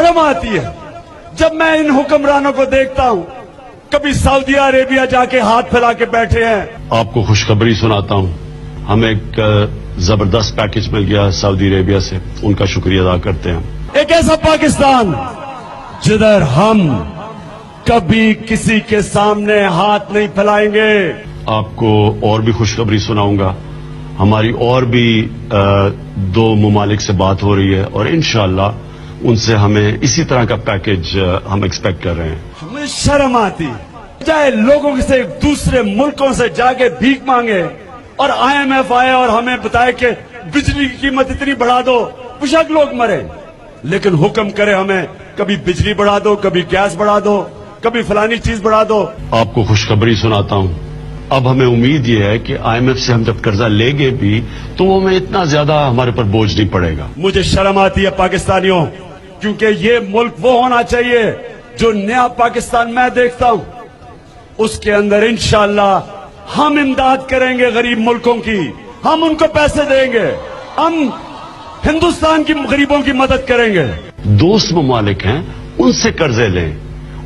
शर्म आती है जब मैं इन हुक्मरानों को देखता हूं, कभी सऊदी अरेबिया जाके हाथ फैला के बैठे हैं। आपको खुशखबरी सुनाता हूं, हमें एक जबरदस्त पैकेज मिल गया सऊदी अरेबिया से, उनका शुक्रिया अदा करते हैं। एक ऐसा पाकिस्तान जिधर हम कभी किसी के सामने हाथ नहीं फैलाएंगे। आपको और भी खुशखबरी सुनाऊंगा, हमारी और भी दो ममालिक से बात हो रही है और इंशाअल्लाह उनसे हमें इसी तरह का पैकेज हम एक्सपेक्ट कर रहे हैं। हमें शर्म आती चाहे लोगों से दूसरे मुल्कों से जाके भीख मांगे और IMF आए और हमें बताए कि बिजली की कीमत इतनी बढ़ा दो, बेशक लोग मरे, लेकिन हुक्म करे हमें कभी बिजली बढ़ा दो, कभी गैस बढ़ा दो, कभी फलानी चीज बढ़ा दो। आपको खुशखबरी सुनाता हूं, अब हमें उम्मीद ये है कि IMF से हम जब कर्जा लेंगे भी तो वो हमें इतना ज्यादा हमारे पर बोझ नहीं पड़ेगा। मुझे शर्म आती है पाकिस्तानियों, क्योंकि ये मुल्क वो होना चाहिए जो नया पाकिस्तान मैं देखता हूं, उसके अंदर इंशाअल्लाह हम इमदाद करेंगे गरीब मुल्कों की, हम उनको पैसे देंगे, हम हिंदुस्तान की गरीबों की मदद करेंगे। दोस्त ममालिक हैं, उनसे कर्जे लें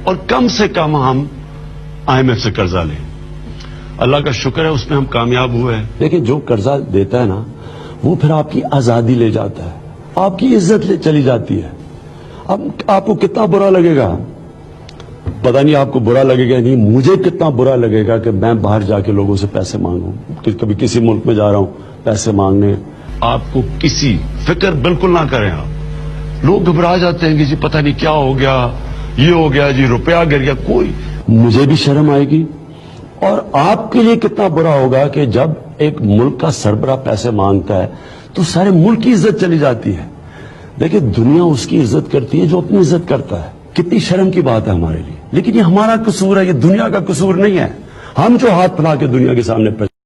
और कम से कम हम IMF से कर्जा लें। अल्लाह का शुक्र है उसमें हम कामयाब हुए हैं। देखिए, जो कर्जा देता है ना, वो फिर आपकी आजादी ले जाता है, आपकी इज्जत ले चली जाती है। अब आपको कितना बुरा लगेगा, पता नहीं आपको बुरा लगेगा नहीं, मुझे कितना बुरा लगेगा कि मैं बाहर जाके लोगों से पैसे मांगूं, तो कभी किसी मुल्क में जा रहा हूं पैसे मांगने। आपको किसी फिक्र बिल्कुल ना करें आप। लोग घबरा जाते हैं कि जी पता नहीं क्या हो गया, ये हो गया जी, रुपया गिर गया। कोई, मुझे भी शर्म आएगी और आपके लिए कितना बुरा होगा कि जब एक मुल्क का सरबराह पैसे मांगता है तो सारे मुल्क की इज्जत चली जाती है। देखिए, दुनिया उसकी इज्जत करती है जो अपनी इज्जत करता है। कितनी शर्म की बात है हमारे लिए, लेकिन ये हमारा कसूर है, ये दुनिया का कसूर नहीं है। हम जो हाथ फैला के दुनिया के सामने